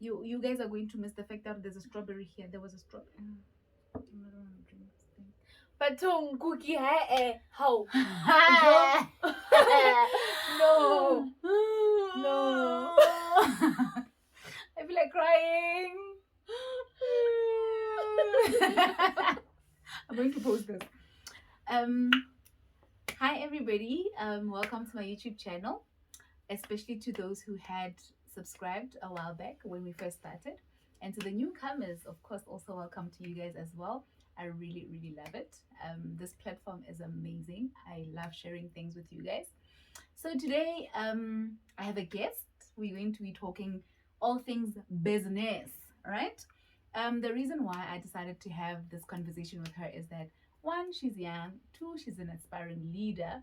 You guys are going to miss the fact that there's a strawberry here. There was a strawberry. I don't want to drink this thing. But cookie how? No. No. I feel like crying. I'm going to post this. Hi everybody. Welcome to my YouTube channel, especially to those who had subscribed a while back when we first started, and to the newcomers, of course, also welcome to you guys as well. I really love it. This platform is amazing. I love sharing things with you guys. So today, I have a guest. We're going to be talking all things business, right? The reason why I decided to have this conversation with her is that one, she's young. Two, she's an aspiring leader.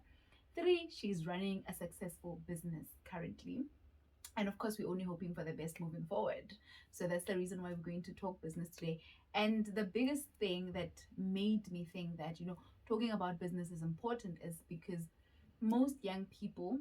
Three, she's running a successful business currently. And of course, we're only hoping for the best moving forward. So that's the reason why we're going to talk business today. And the biggest thing that made me think that, talking about business is important is because most young people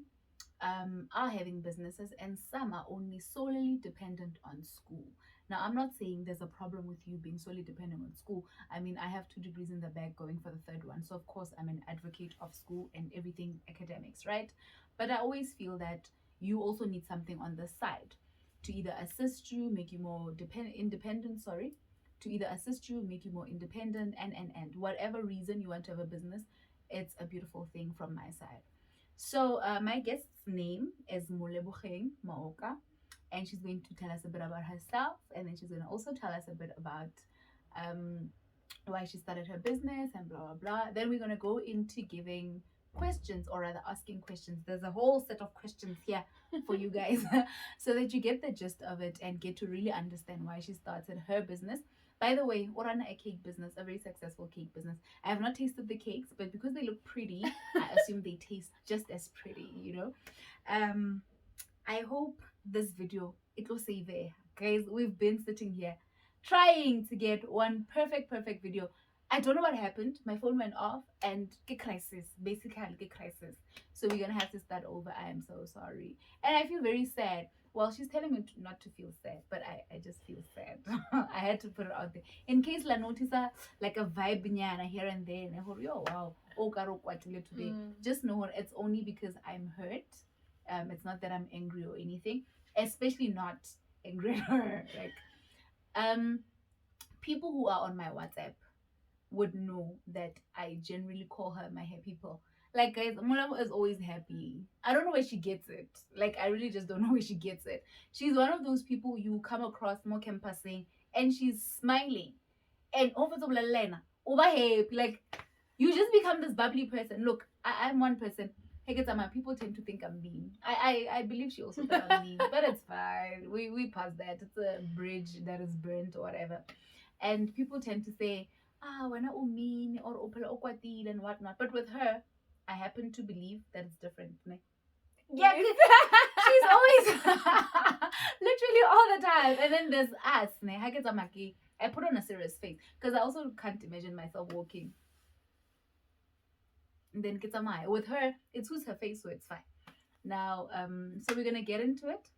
are having businesses, and some are only solely dependent on school. Now, I'm not saying there's a problem with you being solely dependent on school. I mean, I have 2 degrees in the bag going for the third one. So, of course, I'm an advocate of school and everything academics, right? But I always feel that you also need something on the side to either assist you, make you more independent, sorry, to either assist you, make you more independent, and whatever reason you want to have a business, it's a beautiful thing from my side. So my guest's name is Molebogeng Maoka, and she's going to tell us a bit about herself, and then she's going to also tell us a bit about um, why she started her business and blah blah blah. Then we're going to go into giving questions, or rather asking questions. There's a whole set of questions here for you guys so that you get the gist of it and get to really understand why she started her business. By the way, we run a cake business, a very successful cake business. I have not tasted the cakes, but because they look pretty, I assume they taste just as pretty. I hope this video, it will save there. Guys, we've been sitting here trying to get one perfect video. I don't know what happened. My phone went off and get crisis. Basically, get crisis. So we're gonna have to start over. I am so sorry. And I feel very sad. Well, she's telling me not to feel sad, but I just feel sad. I had to put it out there. In case la notice like a vibe nyana here and there, and I hope, oh wow, today. Just know it's only because I'm hurt. It's not that I'm angry or anything, especially not angry at her. Like, people who are on my WhatsApp would know that I generally call her my happy pill. Like, guys, Mulamo is always happy. I don't know where she gets it. Like, I really just don't know where she gets it. She's one of those people you come across more campusing and she's smiling. And over the Lena, over happy. Like, you just become this bubbly person. Look, I'm one person. People tend to think I'm mean. I believe she also thought I'm mean, but it's fine. We passed that. It's a bridge that is burnt or whatever. And people tend to say, when I mean or okwatile and whatnot. But with her, I happen to believe that it's different. Ne? Yeah, she's always literally all the time. And then there's us. Ne? I put on a serious face because I also can't imagine myself walking. And then with her, it suits her face, so it's fine. Now, so we're gonna get into it.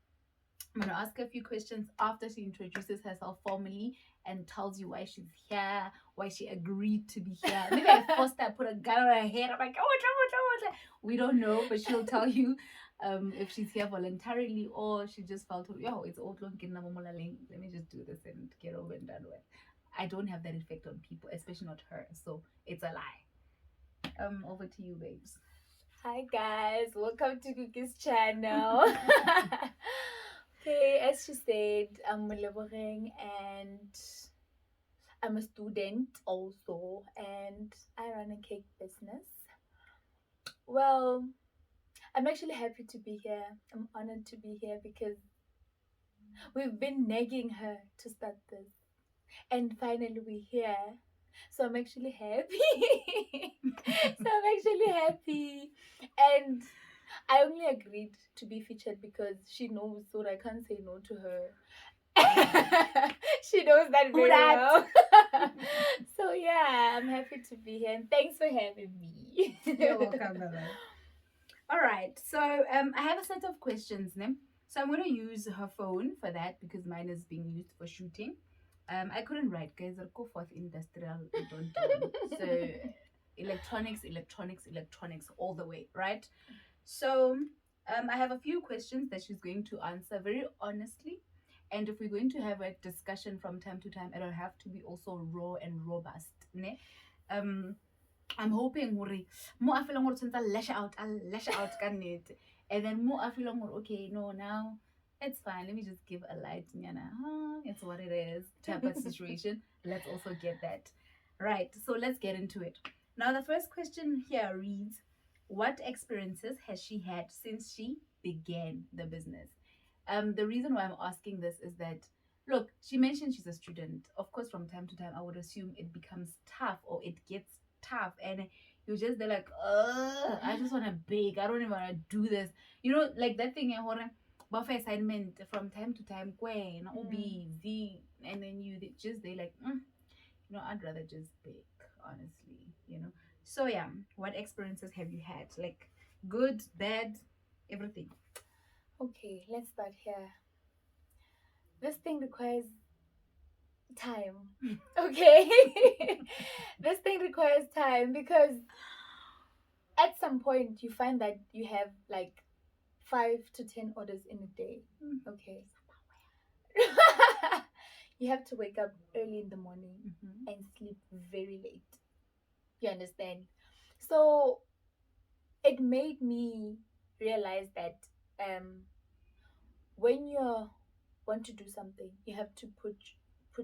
I'm gonna ask her a few questions after she introduces herself formally and tells you why she's here, why she agreed to be here. Maybe I forced her, put a gun on her head. I'm like, oh, we don't know, but she'll tell you if she's here voluntarily or she just felt, it's all let me just do this and get over and done with. I don't have that effect on people, especially not her. So it's a lie. Over to you, babes. Hi guys, welcome to Cookie's channel. Okay, as she said, I'm Molebogeng and I'm a student also, and I run a cake business. Well, I'm actually happy to be here. I'm honored to be here because we've been nagging her to start this, and finally we're here. So I'm actually happy. And I only agreed to be featured because she knows that I can't say no to her. She knows that very well. So yeah, I'm happy to be here and thanks for having me. You're welcome, brother. All right, so I have a set of questions, ne? So I'm going to use her phone for that because mine is being used for shooting. I couldn't write, guys. I'll go forth industrial. Don't. So electronics, all the way, right? So I have a few questions that she's going to answer very honestly. And if we're going to have a discussion from time to time, it'll have to be also raw and robust. Ne? I'm hoping more I feel like I'll lash out and then more I feel like okay, no, now it's fine. Let me just give a light, it's what it is type of situation. Let's also get that. Right. So let's get into it. Now the first question here reads, what experiences has she had since she began the business? The reason why I'm asking this is that look, she mentioned she's a student. Of course, from time to time I would assume it becomes tough or it gets tough and you're just there like, I just want to bake. I don't even want to do this. Like that thing, buffet assignment from time to time, when busy, and then you just they like, I'd rather just bake, honestly. So yeah, what experiences have you had? Like good, bad, everything. Okay, let's start here. This thing requires time. Okay. This thing requires time because at some point you find that you have like 5 to 10 orders in a day. Okay. You have to wake up early in the morning and sleep very late. You understand? So it made me realize that when you want to do something, you have to put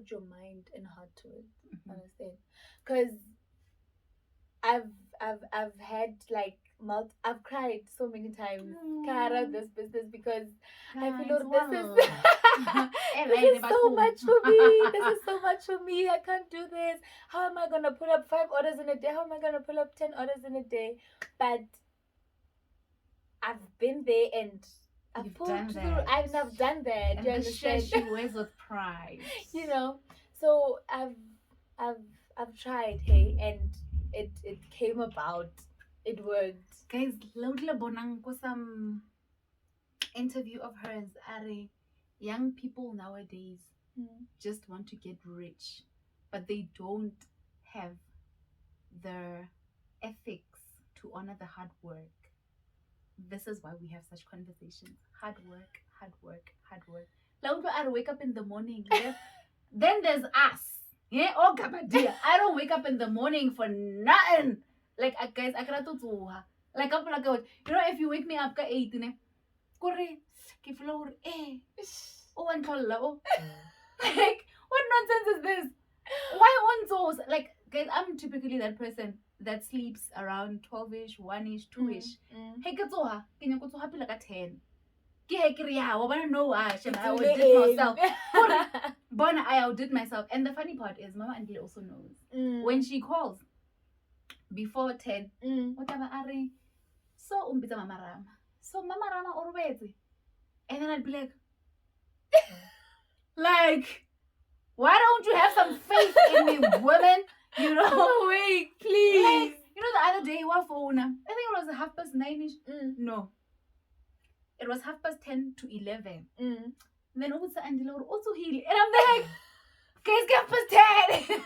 your mind and heart to it. Understand? Because I've had like I've cried so many times out this business because I feel this is this is so much for me. This is so much for me. I can't do this. How am I gonna put up 5 orders in a day? How am I gonna pull up 10 orders in a day? But I've been there and I've pulled through. I've done that. And you understand? She wears with pride. So I've tried, hey, and it came about. It worked. Guys, loudly bonang ko some interview of hers. Are young people nowadays just want to get rich, but they don't have the ethics to honor the hard work. This is why we have such conversations. Hard work, hard work, hard work. I wake up in the morning. Yeah? Then there's us. Yeah, oh Gabadia. I don't wake up in the morning for nothing. Like guys, I cannot do like I'm like, if you wake me up at 8, Kore, like what nonsense is this? Why on those? Like guys, I'm typically that person that sleeps around 12ish, 1ish, 2ish. Hey, can you go to happy like at 10? I outdid myself. Bona, I outdid myself. And the funny part is, Mama Andile also knows. When she calls before 10, whatever are so umbita Mama Rama. So Mama Rama always. And then I'd be like, like, why don't you have some faith in me, woman? Oh, wait, please. Like, the other day, I think it was 9:30. No. It was 10:30 to 11. And then Ubutsa and Dilor also heal. And I'm like, guys, get 10.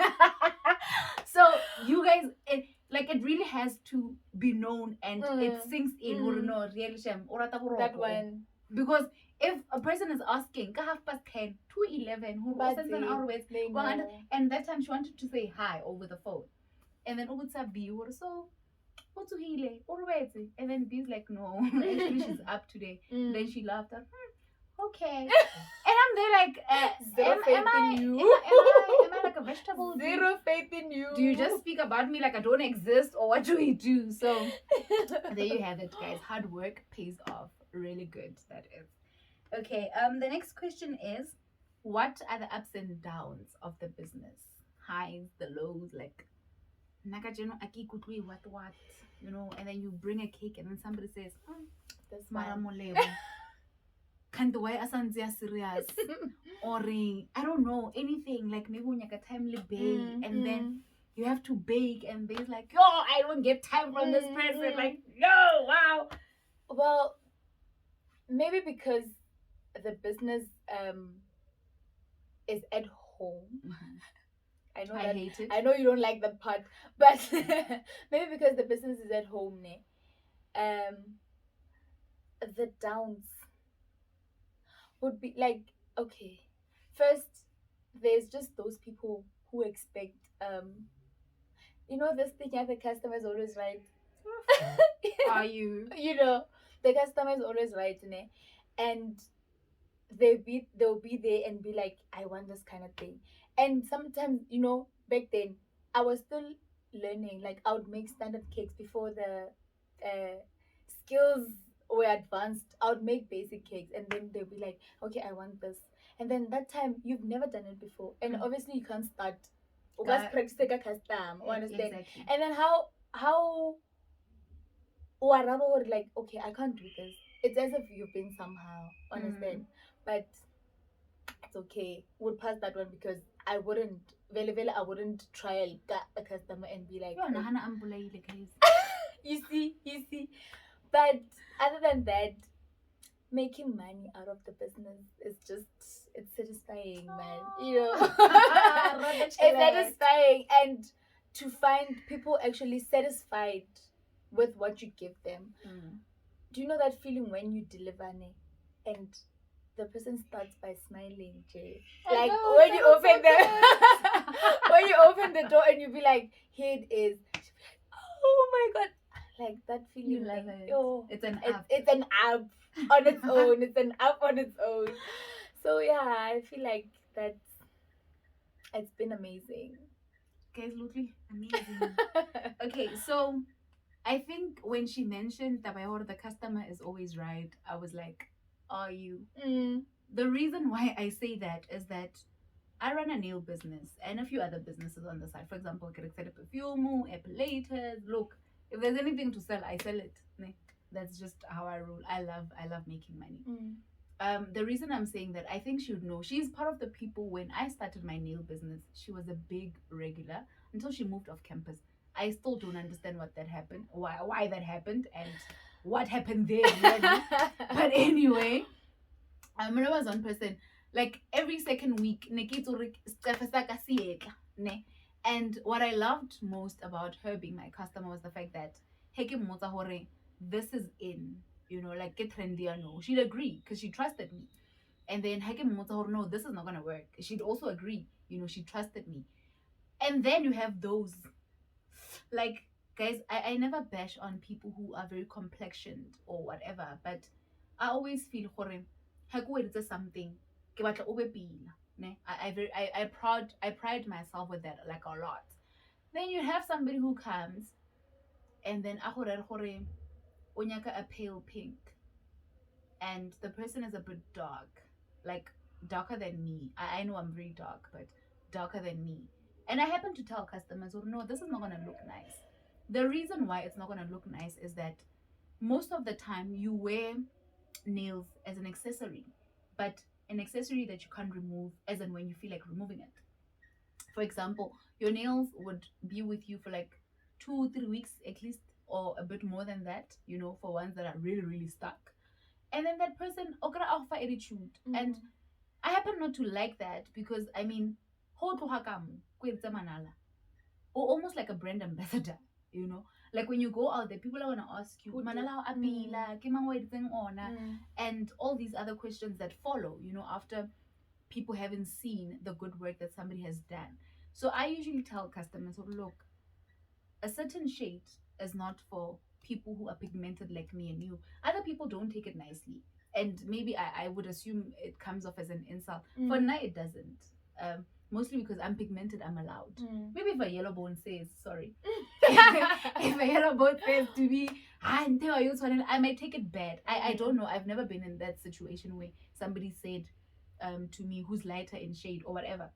So you guys, it really has to be known and it sinks in. That one. Because if a person is asking 10 to 11, who sends an hour with, and that time she wanted to say hi over the phone. And then Ubutsa B, so what's heal? And then B's like, no, actually she's up today. Then she laughed at okay. And I'm there like, zero faith in you. Am I like a vegetable? Zero faith in you. Do you just speak about me like I don't exist, or what do we do? So there you have it, guys. Hard work pays off. Really good, that is. Okay, the next question is, what are the ups and downs of the business? Highs, the lows, like what, and then you bring a cake and then somebody says, That's Maramolebo. Can't the way asanzia serious? Or I don't know, anything, like maybe when you get timely bake and then you have to bake and they're like, yo, I don't get time from this person. Like, no, wow. Well, maybe because the business is at home. Mhm. I know I that. hate it. I know you don't like that part, but maybe because the business is at home, ne? The downs would be like, okay, first, there's just those people who expect this thing that the customer is always right. Are you? The customer is always right, ne? And they'll be there and be like, I want this kind of thing. And sometimes, back then I was still learning. Like, I would make standard cakes before the skills were advanced. I would make basic cakes and then they'll be like, okay, I want this. And then that time you've never done it before, and obviously you can't start practice custom, understand? Exactly. And then how would like, okay, I can't do this. It's as if you've been somehow, understand? But it's okay. We'll pass that one because I wouldn't I wouldn't trial a customer and be like, Yona hana ambulaile guys. you see. But other than that, making money out of the business is just, it's satisfying, man. It's satisfying, and to find people actually satisfied with what you give them. Do you know that feeling when you deliver and the person starts by smiling, Jay? Like when you open when you open the door and you be like, here it is. Oh my god. Like that feeling. You love it. Oh, It's an app. It's an app on its own. It's an app on its own. So yeah, I feel like it's been amazing. Guys, literally amazing. Okay, so I think when she mentioned that the customer is always right, I was like, are you? The reason why I say that is that I run a nail business and a few other businesses on the side. For example, I set up perfume, epilators. Look, if there's anything to sell, I sell it. That's just how I roll. I love making money. The reason I'm saying that, I think she would know. She's part of the people. When I started my nail business, she was a big regular until she moved off campus. I still don't understand what that happened, why that happened, and what happened there. But anyway, I'm a one person. Like every second week, and what I loved most about her being my customer was the fact that this is in, like get trendy or no. She'd agree because she trusted me. And then no, this is not gonna work. She'd also agree, she trusted me. And then you have those, like, guys, I never bash on people who are very complexioned or whatever, but I always feel it's something. I pride myself with that like a lot. Then you have somebody who comes and then onyaka a pale pink, and the person is a bit dark, like darker than me. I know I'm very dark, but darker than me. And I happen to tell customers, oh no, this is not gonna look nice. The reason why it's not gonna look nice is that most of the time you wear nails as an accessory, but an accessory that you can't remove as and when you feel like removing it. For example, your nails would be with you for like 2-3 weeks at least, or a bit more than that, for ones that are really, really stuck. And then that person okra offer attitude. And I happen not to like that because I mean, or almost like a brand ambassador, like when you go out there, people are gonna ask you, manala apila, and all these other questions that follow, after people haven't seen the good work that somebody has done. So I usually tell customers, look, a certain shade is not for people who are pigmented like me and you. Other people don't take it nicely. And maybe I would assume it comes off as an insult. For now, it doesn't. Mostly because I'm pigmented, I'm allowed. Maybe if a yellow bone says, sorry. If a yellow bone says to me, I might take it bad. I don't know. I've never been in that situation where somebody said to me who's lighter in shade or whatever.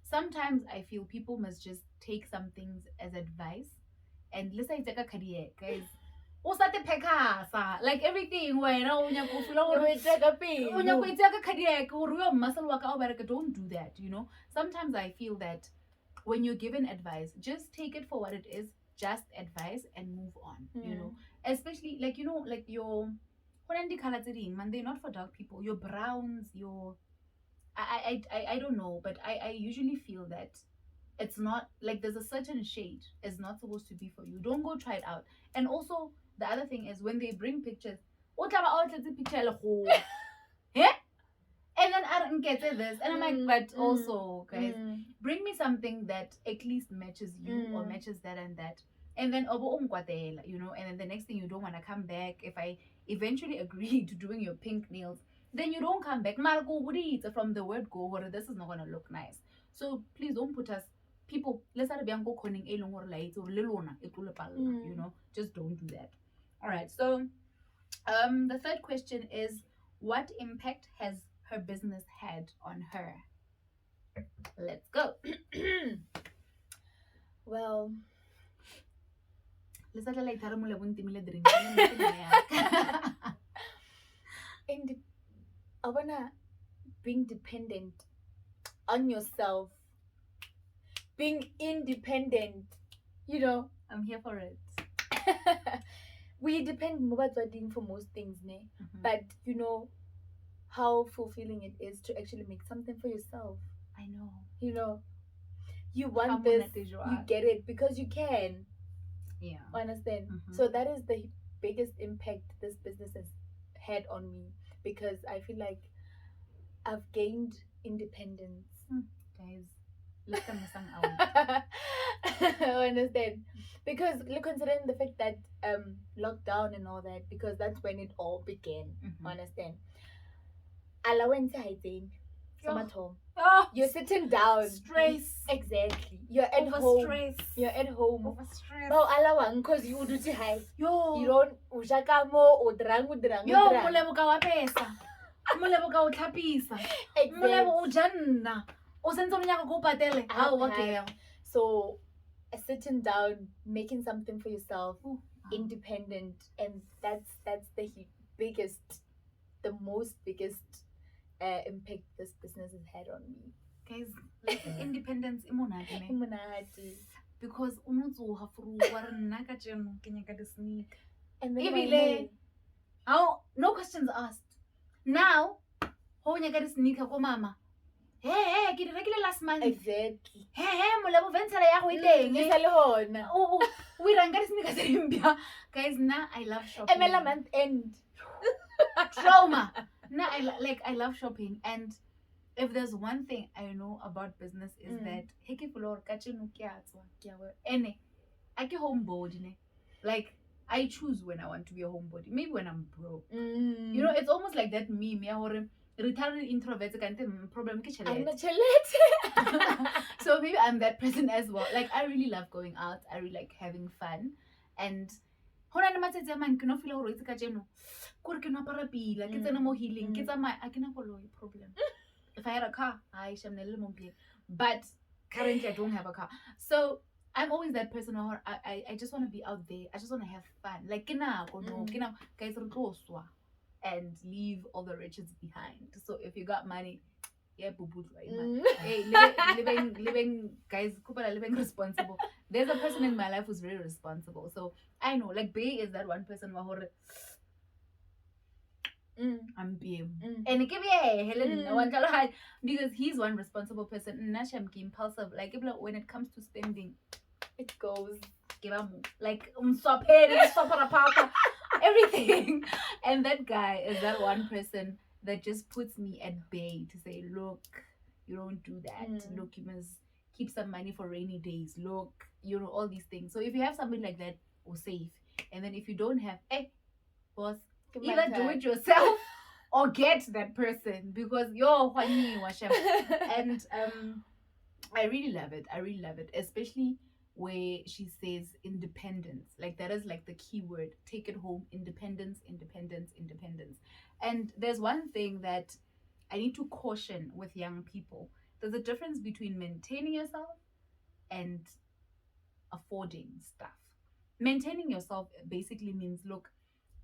Sometimes I feel people must just take some things as advice. And let's say take a career, guys. Like everything don't do that. Sometimes I feel that when you're given advice, just take it for what it is, just advice, and move on. Especially like like your Man, they're not for dark people. Your browns, your I don't know, but I usually feel that it's not like there's a certain shade is not supposed to be for you. Don't go try it out. And also the other thing is when they bring pictures, "O tla ba o tletse picture le go." Yeah? And then I don't get this. And I'm like, but also, guys, bring me something that at least matches you or matches that and that. And then you know, and then the next thing you don't want to come back. If I eventually agree to doing your pink nails, then you don't come back. Margo from the word go, or this is not gonna look nice. So please don't put us people, let's not be conning a long or light or lilona, you know, just don't do that. All right. So the third question is, what impact has her business had on her? Let's go. Well, Let's like I wanna being dependent on yourself, being independent, you know. I'm here for it. We depend more for most things, ne? But you know how fulfilling it is to actually make something for yourself. I know. You know, you want this, you get it because you can. Yeah. Understand? So that is the biggest impact this business has had on me, because I feel like I've gained independence. Guys, let them out. Understand? Because considering the fact that lockdown and all that, because that's when it all began. Understand? Allowance hygiene. You're sitting down. Stress. Exactly. You're at home. Stress. You're at home. Over stress. No, allowance because you do it high. Yo. You don't ushakamo or drang. Yo, moleboga wa pesa. Moleboga o tlhapisa. Molebo o janna. O sentse o nyaka go patele. Okay. So sitting down, making something for yourself, independent, and that's the biggest, the most biggest impact this business has had on me. Guys, like independence Imonati. Because unutsoha for war naka jeno ke nyaka the sneak. And then how no questions asked. Now, ho nyaka the sneaker ko mama. Hey, ke rekile last month. Exactly. Hey, molebo ventela ya go iteng. Ke sa le hona. We ranga the sneakers limpia. Guys, now I love shopping. Emela month end. Trauma. Now I love shopping, and if there's one thing I know about business is that heke floor kachenu kiatswa kiawe ene ake homebody ne. Like I choose when I want to be a homebody. Maybe when I'm broke. You know, it's almost like that meme ya hore retired introvert kante problem ke chelete. I'm not chelete. So maybe I'm that person as well. Like I really love going out. I really like having fun, and hona le matsetse a mang ke no feel hore itse ka jeno kore ke no apara pila ke tsena mo healing ke tsamaya a ke na koloi problem. If I had a car, I but currently I don't have a car. So I'm always that person who I just want to be out there. I just want to have fun. Like guys and leave all the riches behind. So if you got money, yeah, boo boo right. Hey, living guys, living responsible. There's a person in my life who's very responsible. So I know, like Bay is that one person who I'm being and it can be Helen because he's one responsible person. Nasham impulsive. Like when it comes to spending, it goes like everything. And that guy is that one person that just puts me at bay to say, look, you don't do that. Look, you must keep some money for rainy days. Look, you know, all these things. So if you have something like that, or safe. And then if you don't have, boss, either do it yourself or get that person, because you're and I really love it, especially where she says independence. Like that is like the key word. Take it home. Independence. And there's one thing that I need to caution with young people. There's a difference between maintaining yourself and affording stuff. Maintaining yourself basically means, look,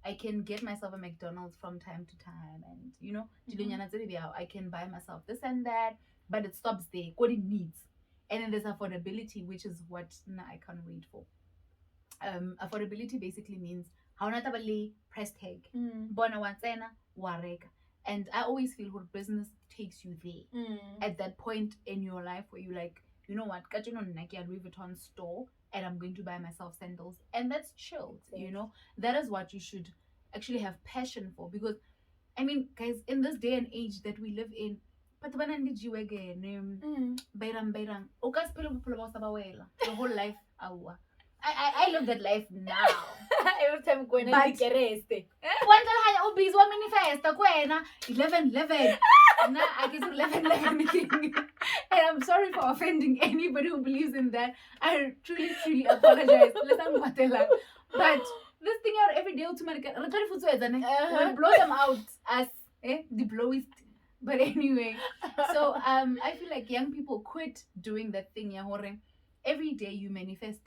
I can get myself a McDonald's from time to time, and you know, I can buy myself this and that, but it stops there. What it needs. And then there's affordability, which is what I can't wait for. Affordability basically means ha ona taba le price tag. Bona wa tsena wa reka. And I always feel what business takes you there. At that point in your life where you're like, you know what, ka jeno nna ke ya Louis Vuitton store and I'm going to buy myself sandals, and that's chilled. You know, that is what you should actually have passion for, because I mean, guys, in this day and age that we live in, but bairang o ka se phele bophelo ba o sa ba wela your whole life. I live that life now. Every time going to get rest. One time I busy wa manifesta kwena 11 na I guess 11 and I'm sorry for offending anybody who believes in that. I truly apologize. But this thing out every day to make we'll blow them out as the blowist. But anyway, so I feel like young people quit doing that thing. Every day you manifest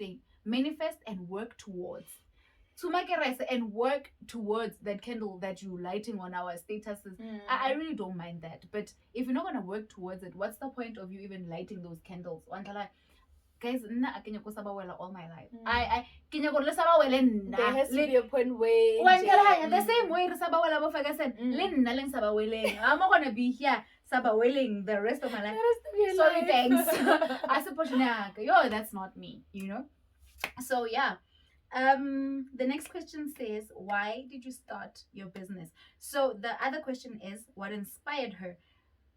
and work towards. To make a rice and work towards that candle that you're lighting on our statuses. I really don't mind that. But if you're not going to work towards it, what's the point of you even lighting those candles? Guys, all my life. There has to be a point where the same way I'm not gonna be here the rest of my life. Sorry, thanks. I suppose that's not me, you know. So yeah. The next question says, why did you start your business? So the other question is, what inspired her?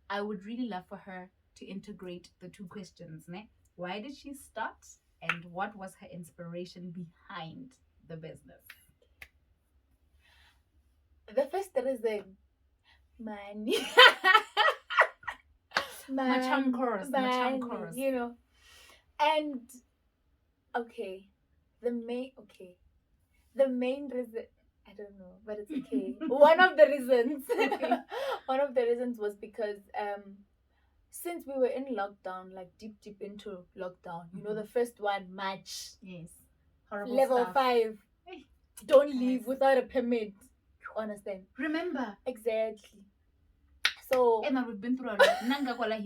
I would really love for her to integrate the two questions. Why did she start, and what was her inspiration behind the business? The first reason, money. Money, you know. And okay, the main reason, I don't know, but it's okay. One of the reasons was because since we were in lockdown, like deep into lockdown, you know, the first one, March. Yes. Horrible level stuff. 5. Don't leave without a permit. You understand? Remember. Exactly. So Emma, we've been through a lot.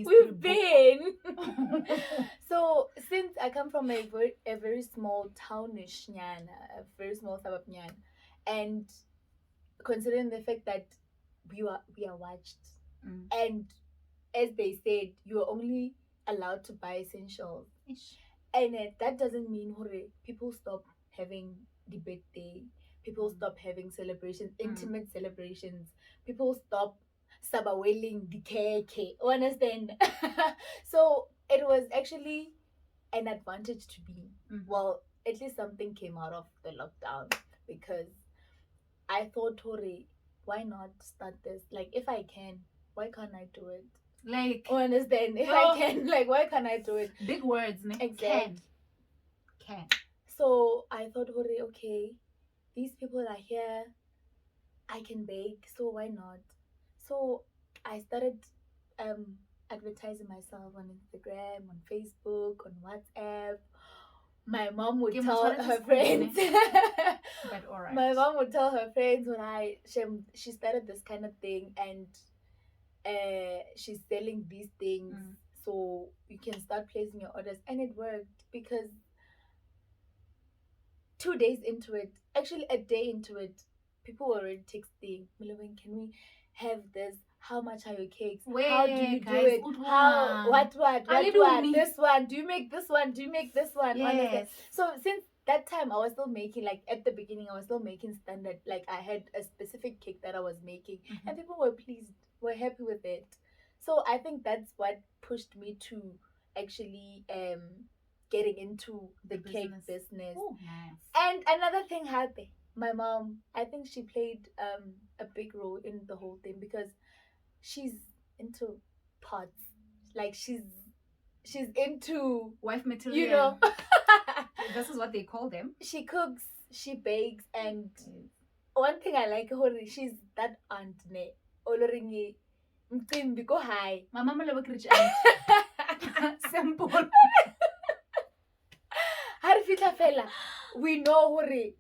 We've been. So since I come from a very small townish nyana, a very small suburb nyana, and considering the fact that we are watched, and as they said, you are only allowed to buy essentials, and that doesn't mean people stop having the birthday, people stop having celebrations, intimate celebrations, people stop sabawelling the cake. Understand? So it was actually an advantage to be. Well, at least something came out of the lockdown, because I thought, why not start this? Like, if I can, why can't I do it? Like, understand? If I can, like, why can't I do it? Big words, man. Exactly. Can. So I thought, okay, these people are here, I can bake, so why not? So I started advertising myself on Instagram, on Facebook, on WhatsApp. My mom would tell her friends. But all right. My mom would tell her friends when she started this kind of thing, and she's selling these things, so you can start placing your orders, and it worked, because 2 days into it, actually a day into it, people were already texting, Molebogeng, can we have this? How much are your cakes? How do you do it? How what this one? Do you make this one? Do you make this one? Yes. So since that time, I was still making, like, at the beginning, I was still making standard, like, I had a specific cake that I was making, and people were pleased, were happy with it. So I think that's what pushed me to actually getting into the cake business. Oh, nice. And another thing happened. My mom, I think she played a big role in the whole thing, because she's into pots. Like, she's into wife material. You know. This is what they call them. She cooks, she bakes, and one thing I like her, she's that aunt ne. Oloringi mcimbi go high. My mama never rich aunt. Simple. How do you feel? We know hore.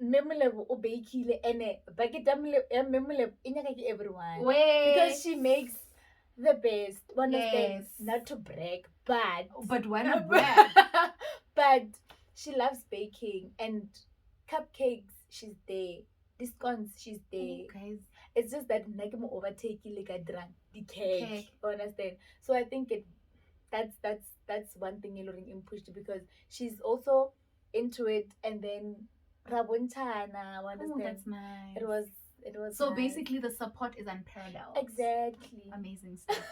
Memolebo o bakile ene bucket memolebo inyaka everyone. Because she makes the best. One of them, not to brag, but why not brag? But she loves baking and cupcakes. she's there. This scones, she's there. Oh, guys. It's just that like mo overtake like a drunk the cake. Cake. Understand? So I think that's one thing Ilorin pushed because she's also into it, and then Rabontana, Oh, understand? that's nice. It was so nice. basically the support is unparalleled. Exactly. Amazing stuff.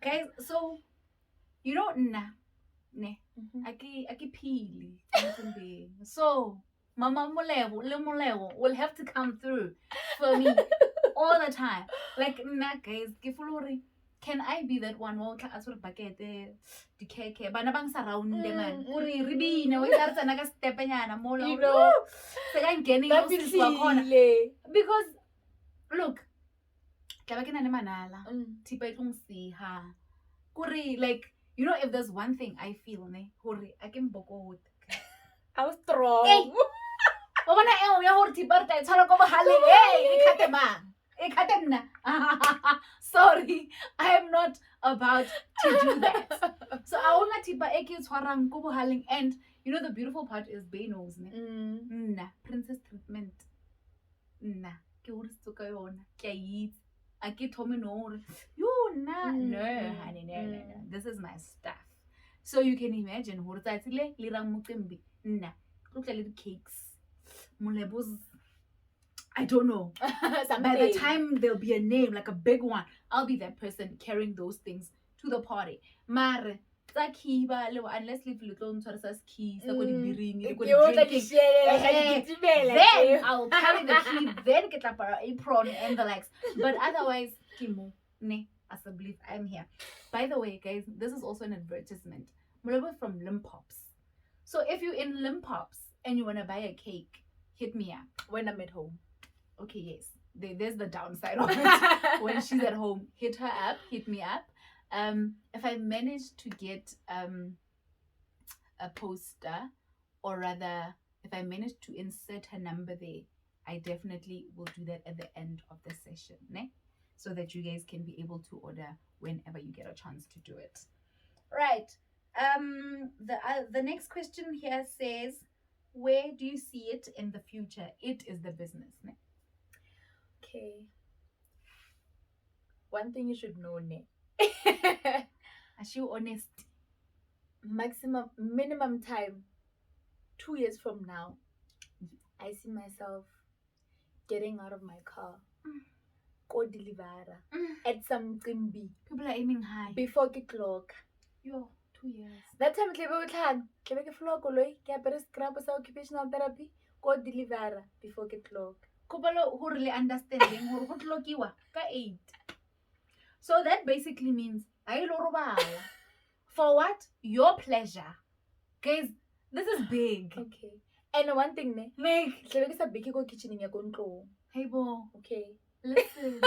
Guys, so you know ne aki pili. So Mama Molebo, Le Molebo will have to come through for me all the time. Like guys, can I be that one who can sort of bucket the keke bana bang surround man kuri ribina we tsara tsana ka step nyana mo You know, se ka ngeni that go siswa khona because look tla ba ke na le manala thipa itlong siha kuri like you know if there's one thing I feel ne hore I can bokot I was strong. Hey. Wa bona eo ya hore thipa re tla tshwara go bohale hey e khate mang e khate nna sorry I am not about to do that so I want thipa e ke tshwarang go bohaleng and you know the beautiful part is Bay knows ne nna princess treatment nna ke hore tsoka yona ke a I get Tommy no you no honey no this is my stuff so you can imagine hore tsatsi le le rang moqembi nna go tla le di cakes molebos I don't know by the time there'll be a name like a big one I'll be that person carrying those things to the party mare tsa khiba le unless le tlo ntshwarisa keys go di biring le go di drinking then I'll carry the key then get up our apron and the likes but otherwise kimo ne as I believe I'm here by the way guys this is also an advertisement Molebo from Limpops so if you're in Limpops and you want to buy a cake hit me up when I'm at home okay yes there's the downside of it when she's at home hit her up hit me up if I manage to get a poster or rather if I manage to insert her number there I definitely will do that at the end of the session ne? So that you guys can be able to order whenever you get a chance to do it right the next question here says where do you see it in the future it is the business ne? Okay one thing you should know ne Are you honest? Minimum time 2 years from now I see myself getting out of my car go deliver at some qimbi people are aiming high before ke clock yo 2 years that time tlebe o tlhang tlebe ke floa koloi ke apere scrub sa occupational therapy go deliver before ke clock kopalo hore le understanding hore go tlokiwa ka 8 so that basically means I lo robala for what your pleasure guys this is big okay and one thing ne like tlebe ke sa beke go kitchening ya go ntlong hey bo okay listen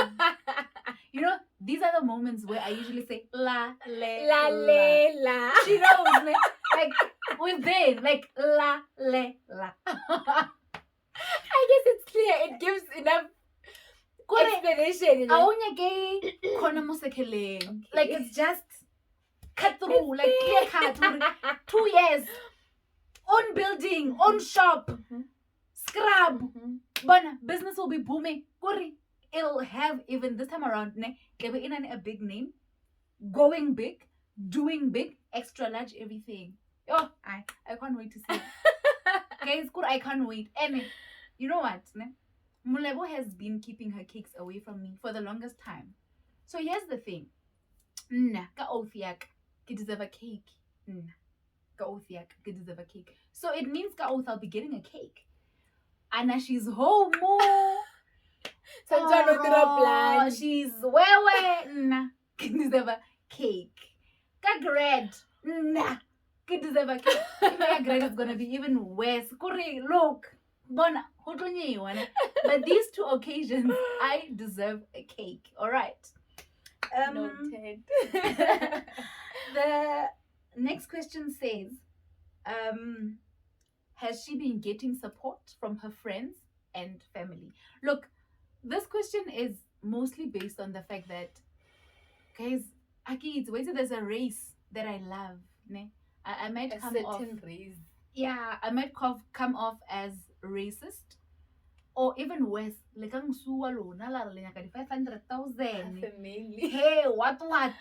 you know these are the moments where I usually say la le la le la she knows me like with them like la le la I guess it's clear it gives enough explanation awunya ke khona mosekeleng like it's just cut through like clear cut 2 years own building own shop scrub bona business will be booming kuri it'll have even this time around ne they were in a big name going big doing big extra large everything oh I can't wait to see guys good I can't wait and you know what ne Molebo has been keeping her cakes away from me for the longest time so here's the thing nna ka oath yak ke deserve a cake nna ka oath yak ke deserve a cake so it means ka oath I'll be getting a cake and she's home she's where nna ke deserve a cake ka grad nna ke deserve a cake my grad is gonna be even worse kuri look bona but these 2 occasions I deserve a cake all right noted. The next question says has she been getting support from her friends and family look this question is mostly based on the fact that guys aki it's wait till there's a race that I love ne I might come off race yeah I might come off as racist or even worse, like ang suwa lona la re le nyaka di 500,000. Family. Hey, what?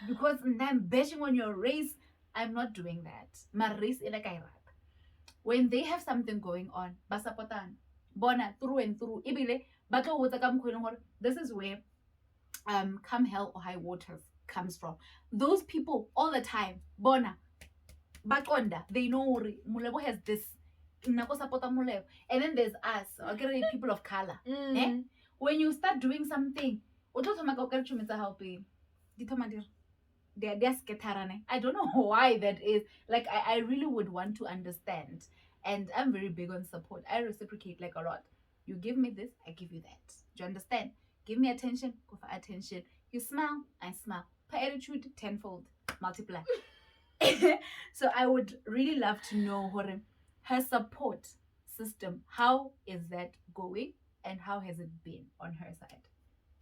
Because I'm bashing on your race. I'm not doing that. My race is like I rap. When they have something going on, ba supportan. Bona through and through. Ibile, ba tlo botsa ka mokgwa e leng gore this is where come hell or high waters comes from. Those people all the time, bona, bakonda, they know Molebo has this. Nako supporta Molebo. And then there's us, okay, people of color. Eh? When you start doing something, they're scatterane. I don't know why that is. Like I really would want to understand. And I'm very big on support. I reciprocate like a lot. You give me this, I give you that. Do you understand? Give me attention, go for attention. You smile, I smile. Per attitude, tenfold, multiply. So I would really love to know her support system. How is that going, and how has it been on her side?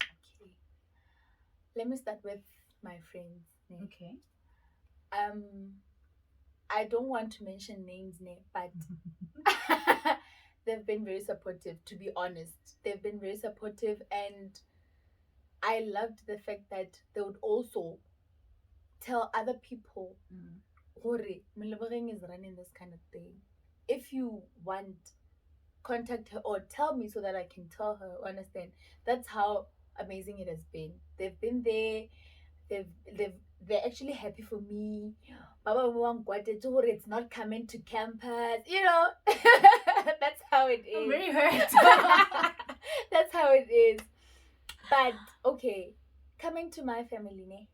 Okay. Let me start with my friends. Okay. I don't want to mention names, but they've been very supportive, to be honest. They've been very supportive, and I loved the fact that they would also tell other people, Hore, Molebogeng is running this kind of thing. If you want, contact her or tell me so that I can tell her. Understand? That's how amazing it has been. They've been there. They're actually happy for me. Baba it's not coming to campus. You know, that's how it is. I'm really hurt. That's how it is. But okay, coming to my family,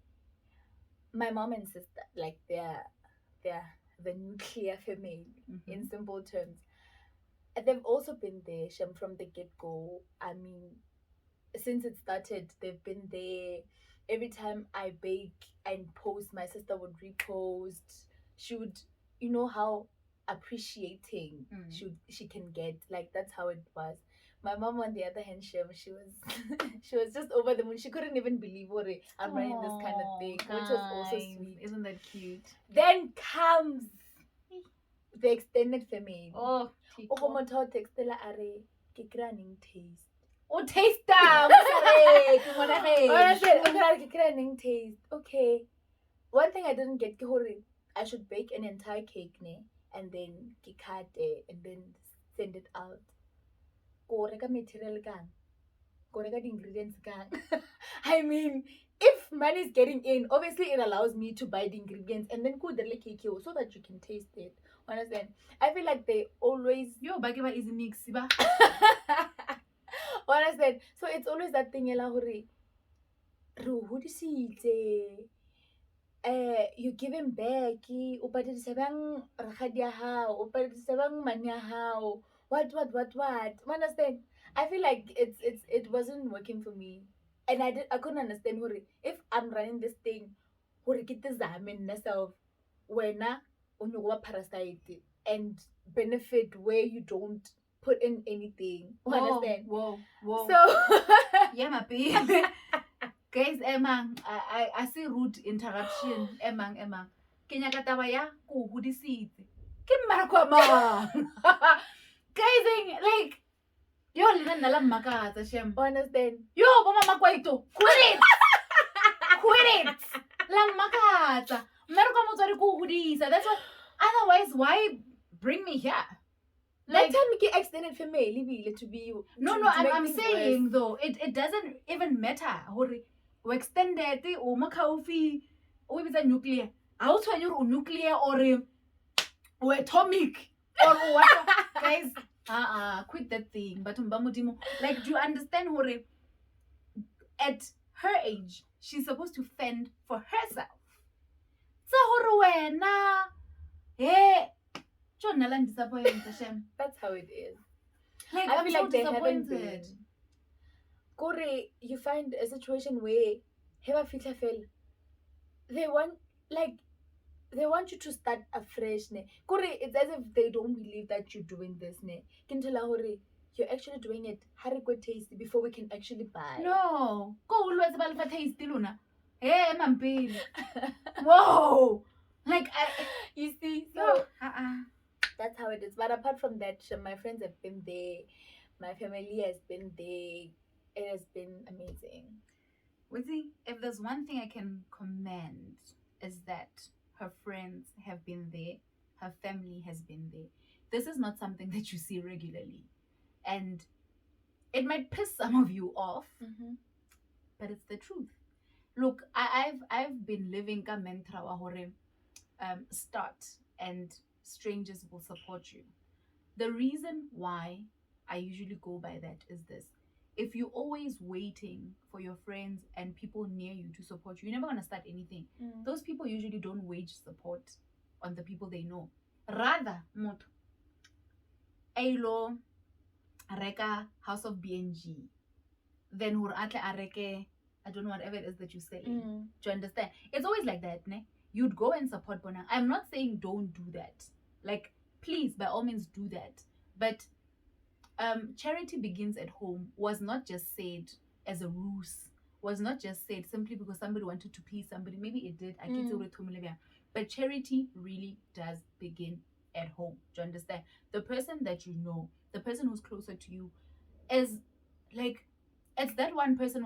my mom and sister, like they're the nuclear family in simple terms. They've also been there from the get-go. I mean, since it started, they've been there. Every time I bake and post, my sister would repost. She would, you know how appreciating she can get. Like that's how it was. My mom, on the other hand, she was she was just over the moon. She couldn't even believe I'm running this kind of thing, which was also sweet. Isn't that cute? Then comes the extended family. Oh, textila are running taste. Oh, taste taste. Okay. One thing I didn't get, I should bake an entire cake and then cut it and then send it out. Go reka material gang. Go reka the ingredients gang. I mean, if money is getting in, obviously it allows me to buy the ingredients and then cook the cake so that you can taste it. Understand? I feel like they always is mix. Understand? So it's always that thing you give him back, what. Understand? I feel like it wasn't working for me. And I couldn't understand if I'm running this thing, wena parasite and benefit where you don't put in anything. Understand? Whoa. So yeah, my baby. Guys, emang, I see rude interruption. Emang. Kenya kataba ya ku hudisitse. Ke mmarako mang. Guys, like yo lena nala makatsa shem. Understand? Yo bo mama kwaito. Quit it. La makatsa. Mmereko motswari ku hudisa. That's what. Otherwise, why bring me here? Like, that time we get extended family to be. No, I'm saying worse. Though it doesn't even matter. We extended o makaufi o bitsa nuclear. I also tshwanye nuclear or atomic or what. Guys, quit that thing. But like, do you understand at her age she's supposed to fend for herself? That's how it is. Like, I feel so like they haven't been. Kore, you find a situation where they want you to start afresh. Kore, it's as if they don't believe that you're doing this. You're actually doing it. Taste before we can actually buy. No. Go taste luna. Hey, mampili. Whoa. Like you see, so that's how it is. But apart from that, my friends have been there. My family has been there. It has been amazing. Wizzy, if there's one thing I can commend is that her friends have been there, her family has been there. This is not something that you see regularly. And it might piss some of you off, but it's the truth. Look, I've been living ka mantra wa hore start and strangers will support you. The reason why I usually go by that is this. If you're always waiting for your friends and people near you to support you, you're never gonna start anything. Those people usually don't wage support on the people they know. Rather, motho ailo reka House of BNG, then hore atle a reke, I don't know, whatever it is that you're selling. Do you understand? It's always like that, ne? You'd go and support Bonang. I'm not saying don't do that. Like, please, by all means, do that. But charity begins at home was not just said as a ruse, was not just said simply because somebody wanted to please somebody. Maybe it did. But charity really does begin at home. Do you understand? The person that you know, the person who's closer to you, is like, it's that one person.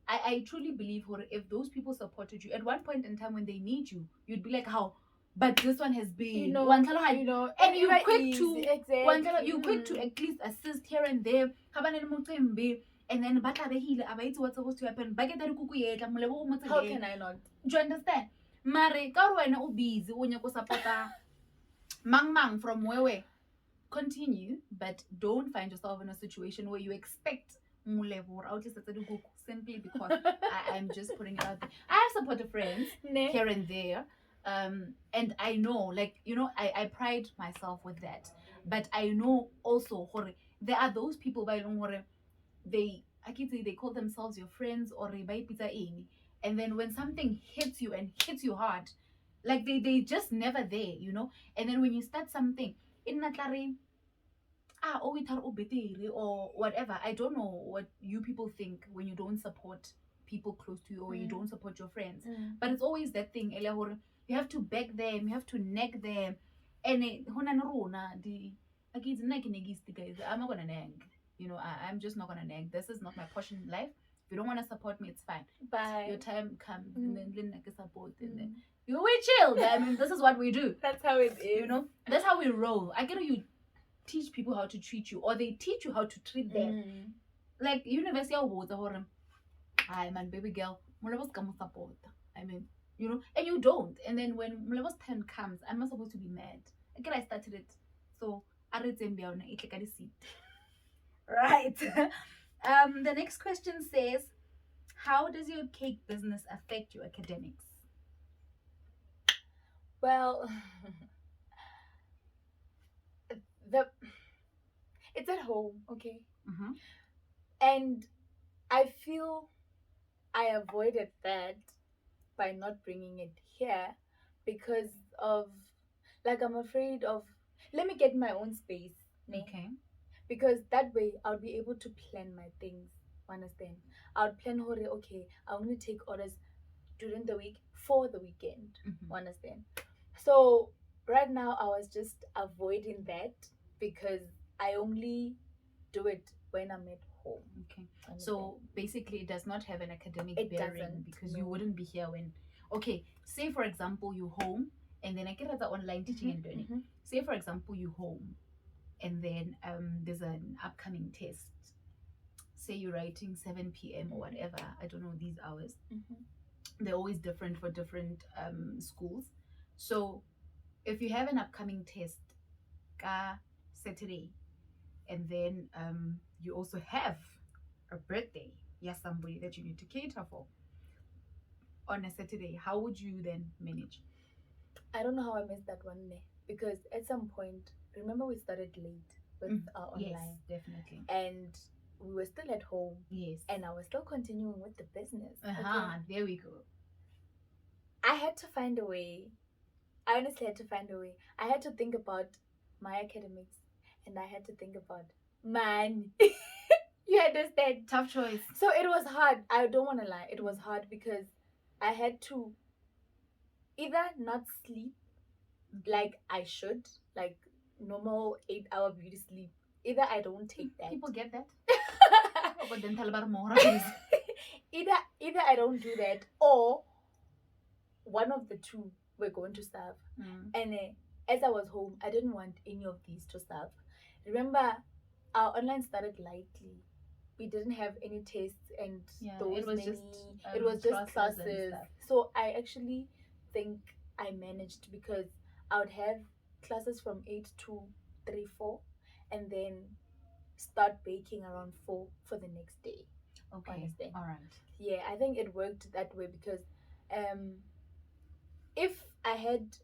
I truly believe if those people supported you at one point in time when they need you, you'd be like, how? But this one has been, and you quick to exactly. you quick to at least assist here and there. And then what's supposed to happen. How can I not? Do you understand? Mare ka wena o busy o nyaka supporta mang from where continue, but don't find yourself in a situation where you expect simply because I'm just putting it out there. I have supportive friends here and there. And I know, like, I pride myself with that. But I know also there are those people by they call themselves your friends or and then when something hits you and hits you hard, like they just never there, and then when you start something in natlare or whatever. I don't know what you people think when you don't support people close to you or you don't support your friends. But it's always that thing, you have to beg them, you have to nag them. And I'm not gonna nag. I'm just not gonna nag. This is not my portion in life. If you don't want to support me, it's fine. Bye. Your time comes and then support and then we chill. I mean, this is what we do. That's how it is. That's how we roll. I get you teach people how to treat you, or they teach you how to treat them. Like University of Water, hi man, baby girl, Mulebos come support. I mean, and you don't. And then when Mulebos 10 comes, I'm not supposed to be mad. Again, I started it. So I read them down. Right. The next question says, how does your cake business affect your academics? Well, it's at home, okay? And I feel I avoided that by not bringing it here because of, like, I'm afraid of, let me get my own space. Okay. Because that way I'll be able to plan my things. Understand? I'll plan okay, I'm going to take orders during the week for the weekend. Understand? So right now I was just avoiding that because I only do it when I'm at home. Okay. So basically it does not have an academic bearing because you wouldn't be here when, okay, say for example you home and then I get the online teaching and learning. Say for example you home and then there's an upcoming test. Say you're writing 7 p.m. or whatever. I don't know these hours. They're always different for different schools. So if you have an upcoming test Saturday, and then you also have a birthday, somebody that you need to cater for on a Saturday, how would you then manage? I don't know how I missed that one day because at some point, remember we started late with our online. Yes, definitely. And we were still at home. Yes. And I was still continuing with the business. There we go. I had to find a way. I honestly had to find a way. I had to think about my academics and I had to think about man. You understand? Tough choice. So it was hard. I don't want to lie. It was hard because I had to either not sleep like I should, like normal 8-hour beauty sleep, either I don't take that. People get that. Oh, but then tell about more, please. either I don't do that, or one of the two we're going to serve. And as I was home, I didn't want any of these to serve. Remember, our online started lightly. We didn't have any tests and it was just classes. So I actually think I managed, because I would have classes from 8 to 3, 4, and then start baking around 4 for the next day. Okay. Understand? All right. Yeah, I think it worked that way, because if I had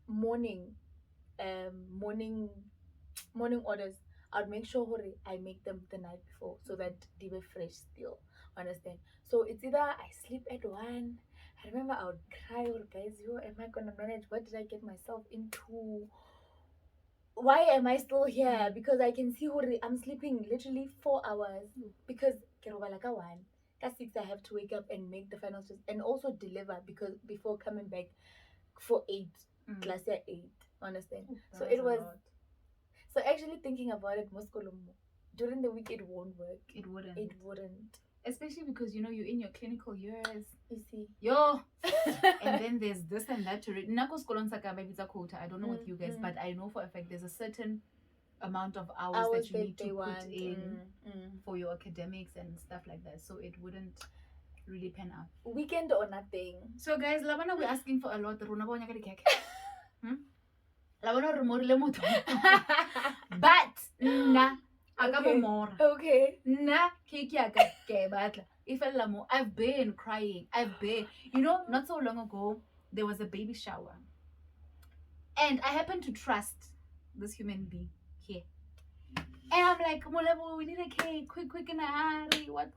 morning orders, I'd make sure I make them the night before, so that they were fresh still. Understand? So it's either I sleep at 1. I remember I would cry, guys, am I gonna manage? What did I get myself into? Why am I still here? Because I can see I'm sleeping literally 4 hours, because like 1. At 6 I have to wake up and make the final choice, and also deliver, because before coming back for 8, class at 8. Understand? So it was. So actually thinking about it, during the week it won't work. It wouldn't. Especially because you're in your clinical years. You see. And then there's this and that to read. I don't know with you guys, but I know for a fact there's a certain amount of hours that you need to put in for your academics and stuff like that. So it wouldn't really pan out. Weekend or nothing. So guys, we're asking for a lot. But nah, okay. Nah, I've been crying. Not so long ago there was a baby shower, and I happen to trust this human being here, and I'm like, Molebo, we need a cake, quick in a hurry. What?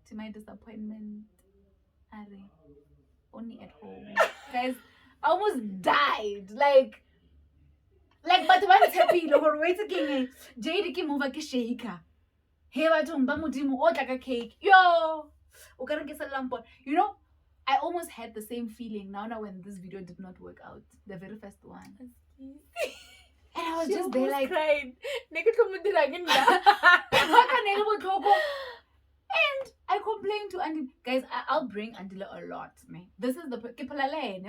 To my disappointment, hurry, only at home, guys. I almost died. Like, but one's happy. We're waiting. Jade ki move ki shaker. Hey, ba mudimu o tla cake. Yo, o ka re ke sa lampo. I almost had the same feeling now when this video did not work out, the very first one. And I was just there like crying. And I complained to Andy. Guys, I'll bring Andila a lot, man. This is the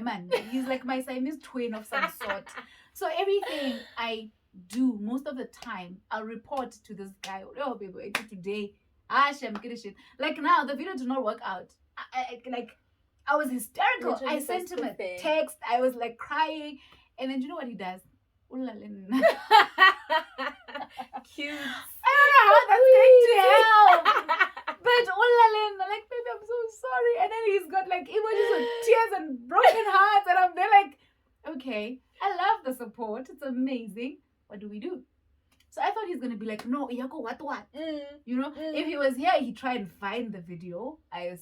man. He's like my Siamese twin of some sort. So everything I do, most of the time, I'll report to this guy. Oh, baby, I did today. I'm kidding shit. Like now, the video did not work out. I was hysterical. Literally I sent him a text. I was like crying. And then you know what he does? Cute. I don't know how that's going to help. But like, baby, I'm so sorry. And then he's got like images of tears and broken hearts, and I'm there like, okay, I love the support. It's amazing. What do we do? So I thought he's gonna be like, no, Iyako, what? If he was here, he'd try and find the video, I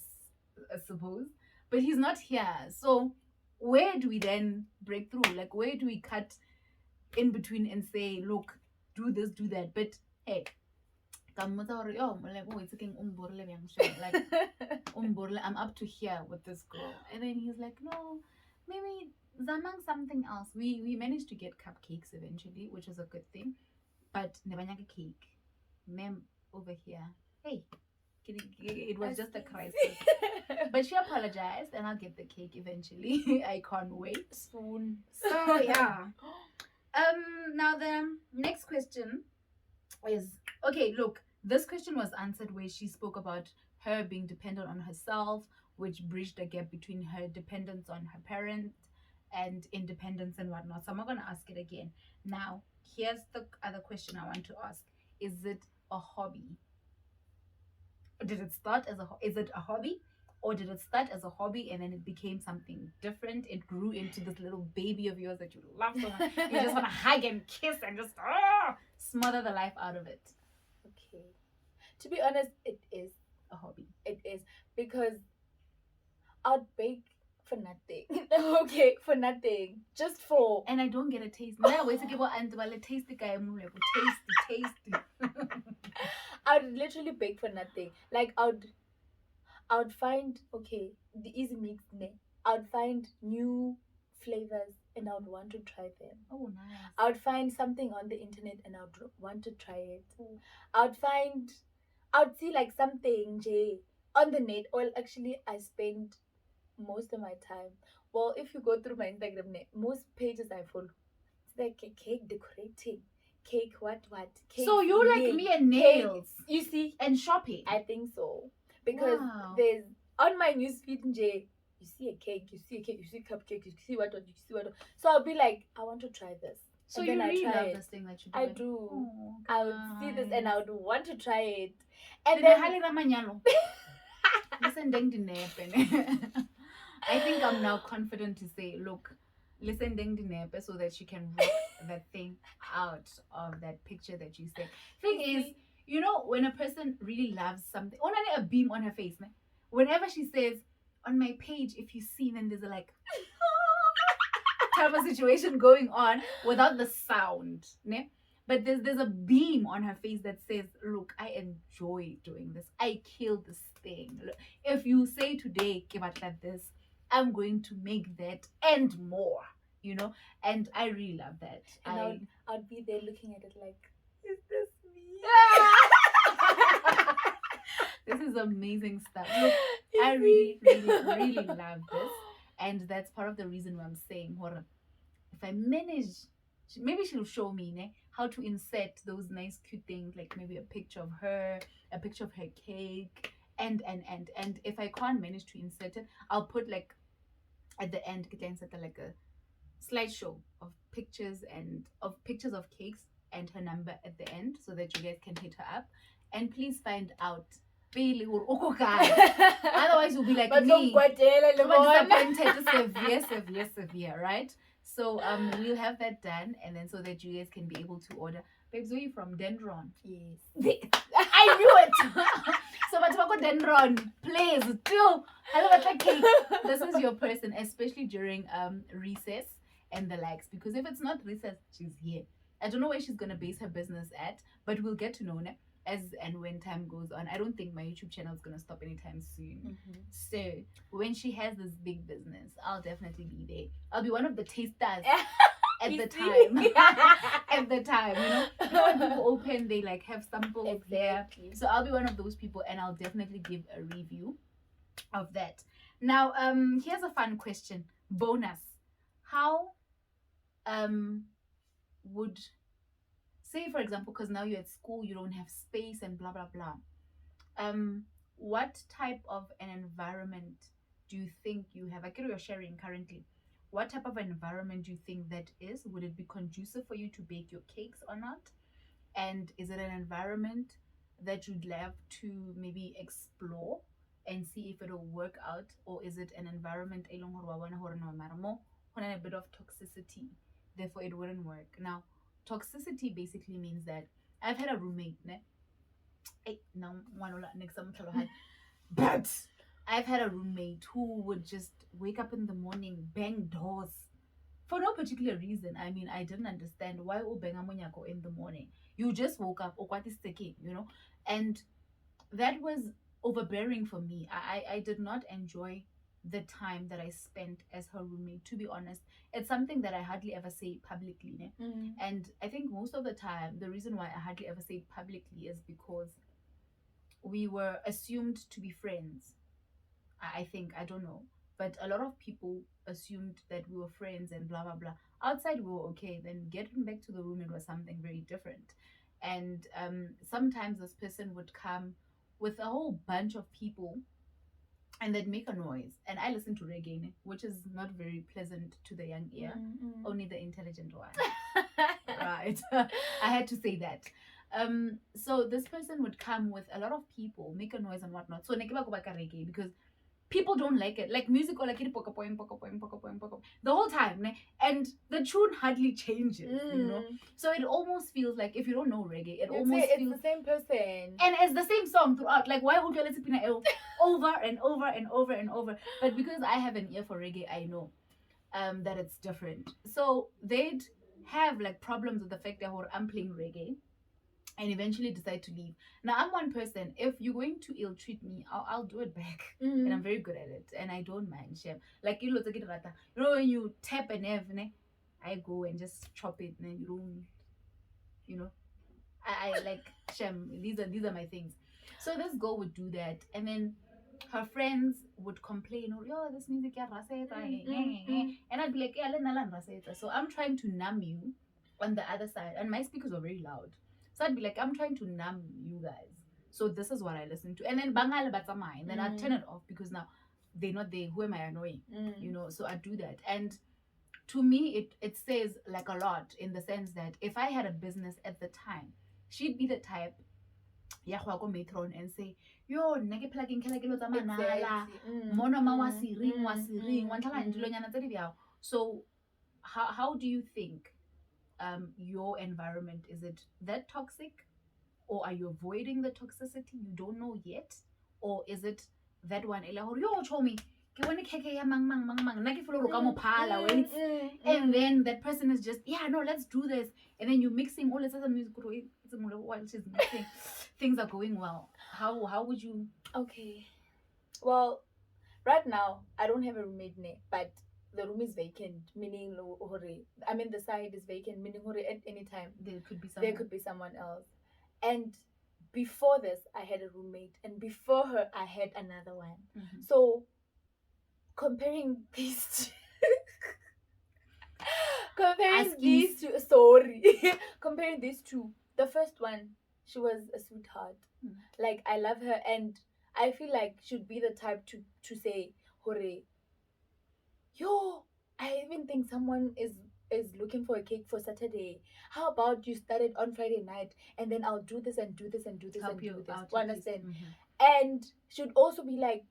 suppose. But he's not here. So where do we then break through? Like, where do we cut in between and say, look, do this, do that? But hey, I'm up to here with this girl. And then he's like, no, maybe zamang something else. We managed to get cupcakes eventually, which was a good thing. But nebanyaka cake. Mem over here. Hey, it was just a crisis. But she apologized, and I'll get the cake eventually. I can't wait. Soon. So yeah. Now the next question is, okay, look, this question was answered where she spoke about her being dependent on herself, which bridged the gap between her dependence on her parent and independence and whatnot. So I'm not going to ask it again. Now, here's the other question I want to ask. Is it a hobby? Did it start as is it a hobby? Or did it start as a hobby and then it became something different? It grew into this little baby of yours that you love so much. You just want to hug and kiss and just smother the life out of it. Okay. To be honest, it is a hobby. It is, because I'd bake for nothing. Okay, for nothing. Just for... And I don't get a taste. Now wait to give a taste. Tasty. I'd literally bake for nothing. Like I would find, okay, the easy mix. I would find new flavors and I would want to try them. Oh, nice. I would find something on the internet and I would want to try it. I would see like something Jay on the net. Well, actually, I spend most of my time. Well, if you go through my Instagram, most pages I follow, it's like a cake decorating, cake what, cake. So you like me and nails? You see, and shopping? I think so because Wow. there's on my newsfeed, Jay. You see a cake, you see cupcake, you see what, you see what. So I'll be like, I want to try this. So And you then I really try love it. this thing that you do? I do. Oh, I would see this and I would want to try it. And then then listen, I think I'm now confident to say, look, listen, so that you can work that thing out of that picture that you say. Thing is, you know, when a person really loves something, on a beam on her face, whenever she says, on my page, if you see, then there's a like type of situation going on without the sound, ne? But there's a beam on her face that says, look, I enjoy doing this. I kill this thing. Look, if you say today, give it like this, I'm going to make that and more, you know? And I really love that. And I'd be there looking at it like, is this me? This is amazing stuff. Look, I really, really, really love this. And that's part of the reason why I'm saying, if I manage, maybe she'll show me how to insert those nice, cute things, like maybe a picture of her, a picture of her cake, and if I can't manage to insert it, I'll put like at the end, insert like a slideshow of pictures of cakes and her number at the end, so that you guys can hit her up. And please find out. Otherwise, you'll be like me. Severe, right? So we'll have that done, and then so that you guys can be able to order. Babes, are you from Dendron? Yes. I knew it. So but Dendron, please do. Hello, cake. This is your person, especially during recess and the likes. Because if it's not recess, she's here. I don't know where she's gonna base her business at, but we'll get to know as and when time goes on. I don't think my YouTube channel is gonna stop anytime soon. Mm-hmm. So when she has this big business, I'll definitely be there. I'll be one of the tasters at the time. At the time, you know when people open, they like have samples there. So I'll be one of those people, and I'll definitely give a review of that. Now, here's a fun question. Bonus. How would, say for example, because now you're at school, you don't have space and blah blah blah, what type of an environment do you think you have? Like you're sharing currently, what type of environment do you think that is? Would it be conducive for you to bake your cakes or not? And is it an environment that you'd love to maybe explore and see if it'll work out? Or is it an environment a bit of toxicity, therefore it wouldn't work? Now, toxicity basically means that I've had a roommate, but I've had a roommate who would just wake up in the morning, bang doors for no particular reason. I mean, I didn't understand why bang amonyako in the morning. You just woke up, or what is taking, and that was overbearing for me. I did not enjoy the time that I spent as her roommate, to be honest. It's something that I hardly ever say publicly. Mm-hmm. And I think most of the time, the reason why I hardly ever say it publicly is because we were assumed to be friends. I think, I don't know. But a lot of people assumed that we were friends and blah, blah, blah. Outside, we were okay. Then getting back to the room, it was something very different. And sometimes this person would come with a whole bunch of people and they'd make a noise. And I listen to reggae, which is not very pleasant to the young ear. Mm-hmm. Only the intelligent one. Right. I had to say that. So this person would come with a lot of people, make a noise and whatnot. So reggae, because people don't like it. Like music or like it the whole time. And the tune hardly changes, So it almost feels like, if you don't know reggae, it almost feels the same person. And it's the same song throughout. Like, why would you listen to over and over and over and over? But because I have an ear for reggae, I know that it's different. So they'd have like problems with the fact that I'm playing reggae. and eventually decide to leave. Now I'm one person. If you're going to ill treat me, I'll do it back, and I'm very good at it, and I don't mind. Shem. Like you know when you tap an evne, I go and just chop it, and then you don't, you know. I like Shem. These are my things. So this girl would do that, and then her friends would complain, oh, yo, this music ya raseta, and I'd be like, yeah, let nalan raseta. So I'm trying to numb you on the other side, and my speakers were very loud. So I'd be like, I'm trying to numb you guys. So this is what I listen to, and then bangal batamai, and then I'd turn it off because now they're not there. Who am I annoying? You know. So I do that, and to me, it says like a lot in the sense that if I had a business at the time, she'd be the type ya go ko matron and say, yo nna ke phela ke nkela ke lo tsa manala mono ma wa siring wa ntla dilonyana tse di bjao. So how do you think your environment, is it that toxic, or are you avoiding the toxicity, you don't know yet, or is it that one yo show me ke bone keke ya mang nna ke folo ka mo phala wait, and then that person is just, yeah, no, let's do this, and then you're mixing all this other music while she's mixing. Things are going well. How would you? Okay, well, right now I don't have a roommate, but the room is vacant, meaning I mean the side is vacant, meaning at any time There could be someone else. And before this I had a roommate, and before her I had another one. So comparing these comparing these two, the first one, she was a sweetheart. Like, I love her, and I feel like she'd be the type to say, hore, yo, I even think someone is looking for a cake for Saturday. How about you start it on Friday night, and then I'll do this and do this and do this and do this. You understand? And she'd also be like,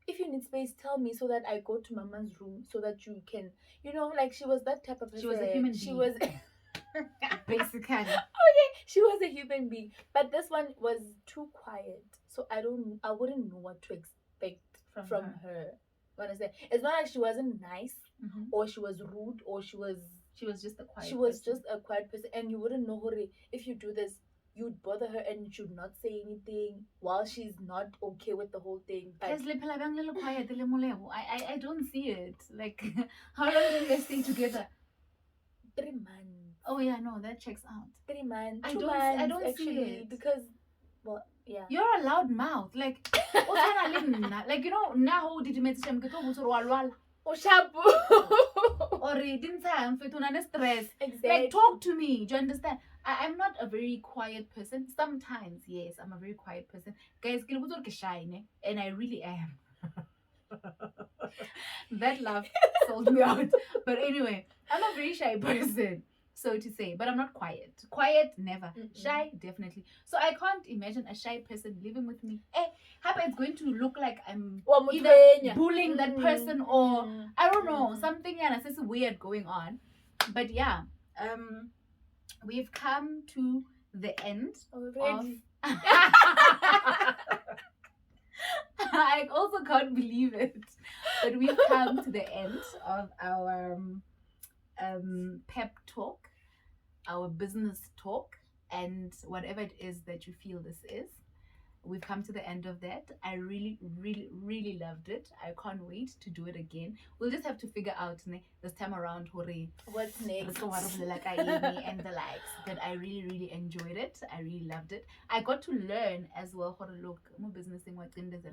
if you need space, tell me so that I go to Mama's room so that you can, like, she was that type of person. She was a human being. She was basically. Okay, she was a human being, but this one was too quiet, so I wouldn't know what to expect from her. Understand? It's not like she wasn't nice, or she was rude, or she was just a quiet. She was just a quiet person, and you wouldn't know her if you do this. You'd bother her and you should not say anything while she's not okay with the whole thing. But I don't see it. Like, how long did they stay together? 3 months. Oh yeah, no, that checks out. 3 months. I don't actually see it because, well, yeah. You're a loud mouth. Like, like, now how did you make them get over or didn't say I'm stress. Exactly. Like, talk to me. Do you understand? I'm not a very quiet person. Sometimes, yes, I'm a very quiet person. Guys, shy, and I really am. That laugh sold me out. But anyway, I'm a very shy person, so to say, but I'm not quiet. Quiet, never. Shy, definitely. So I can't imagine a shy person living with me. It's going to look like I'm either bullying that person, or I don't know, something that's weird going on. But yeah, we've come to the end of I also can't believe it, but we've come to the end of our pep talk, our business talk, and whatever it is that you feel this is. We've come to the end of that. I really, really, really loved it. I can't wait to do it again. We'll just have to figure out this time around what's next and the likes. But I really, really enjoyed it. I really loved it. I got to learn as well how to look business thing.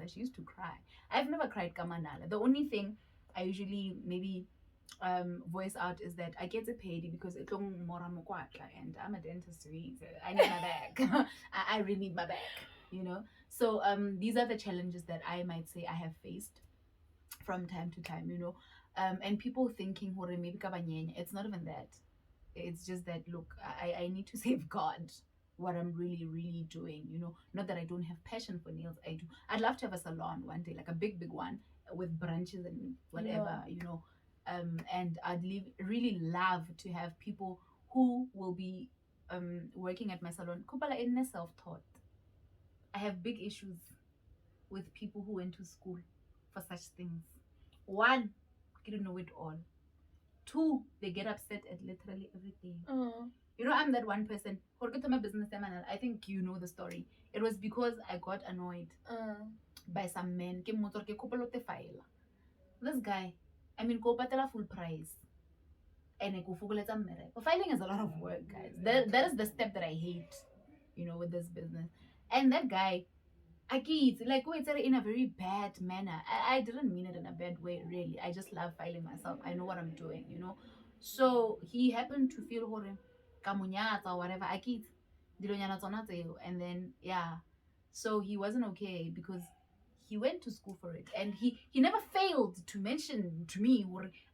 She used to cry. I've never cried kamanala. The only thing I usually maybe voice out is that I get paid because it's more and I'm a dentist, so I need my bag. I really need my bag. So these are the challenges that I might say I have faced from time to time, and people thinking maybe it's not even that. It's just that, look, I need to safeguard what I'm really, really doing, not that I don't have passion for nails. I do. I'd love to have a salon one day, like a big one with branches and whatever, and I'd really love to have people who will be working at my salon in self-taught. I have big issues with people who went to school for such things. 1, they don't know it all. 2, they get upset at literally everything. You know, I'm that one person. My business, I think you know the story. It was because I got annoyed by some men. This guy, I mean, go patela full price. And filing is a lot of work, guys. That is the step that I hate, you know, with this business. And that guy, Akit, like, wait, said it in a very bad manner. I didn't mean it in a bad way, really. I just love filing myself. I know what I'm doing, you know. So he happened to feel hore kamunyata or whatever. Akit, dilonyana tsona tseo. And then yeah, so he wasn't okay because he went to school for it, and he never failed to mention to me,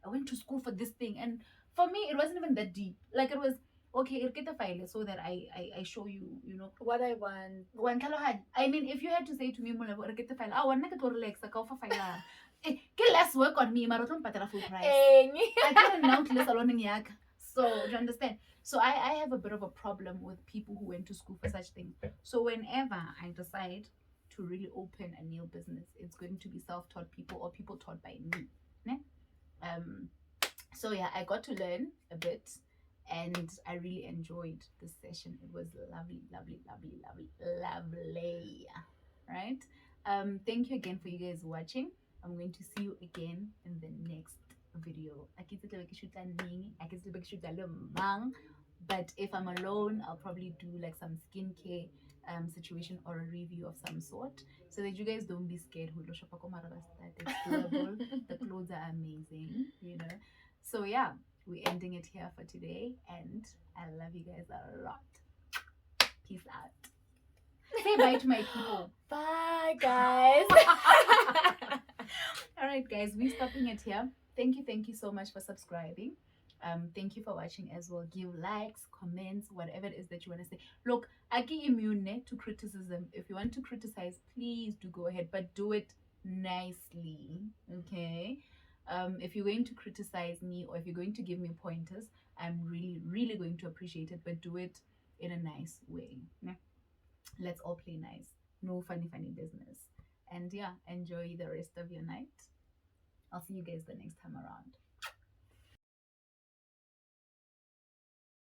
I went to school for this thing, and for me it wasn't even that deep. Like it was okay, get the file so that I show you, you know what I want. I mean, if you had to say to me, get the file, wanna get to relax, I go for file. Get less work on me, marathon patela full price. I can't now to less alone in yak. So do you understand? So I have a bit of a problem with people who went to school for such things. So whenever I decide to really open a new business, it's going to be self-taught people or people taught by me. Ne? So yeah, I got to learn a bit, and I really enjoyed this session. It was lovely, lovely, lovely, lovely, lovely. Right? Thank you again for you guys watching. I'm going to see you again in the next video. But if I'm alone, I'll probably do like some skincare situation or a review of some sort, so that you guys don't be scared. It's doable. The clothes are amazing, you know. So yeah, we're ending it here for today, and I love you guys a lot. Peace out. Say bye to my people. Bye, guys. All right, guys, we're stopping it here. Thank you so much for subscribing. Thank you for watching as well. Give likes, comments, whatever it is that you want to say. Look, I get immune to criticism. If you want to criticize, please do go ahead, but do it nicely. Okay. If you're going to criticize me or if you're going to give me pointers, I'm really, really going to appreciate it, but do it in a nice way. Yeah? Let's all play nice. No funny business. And yeah, enjoy the rest of your night. I'll see you guys the next time around.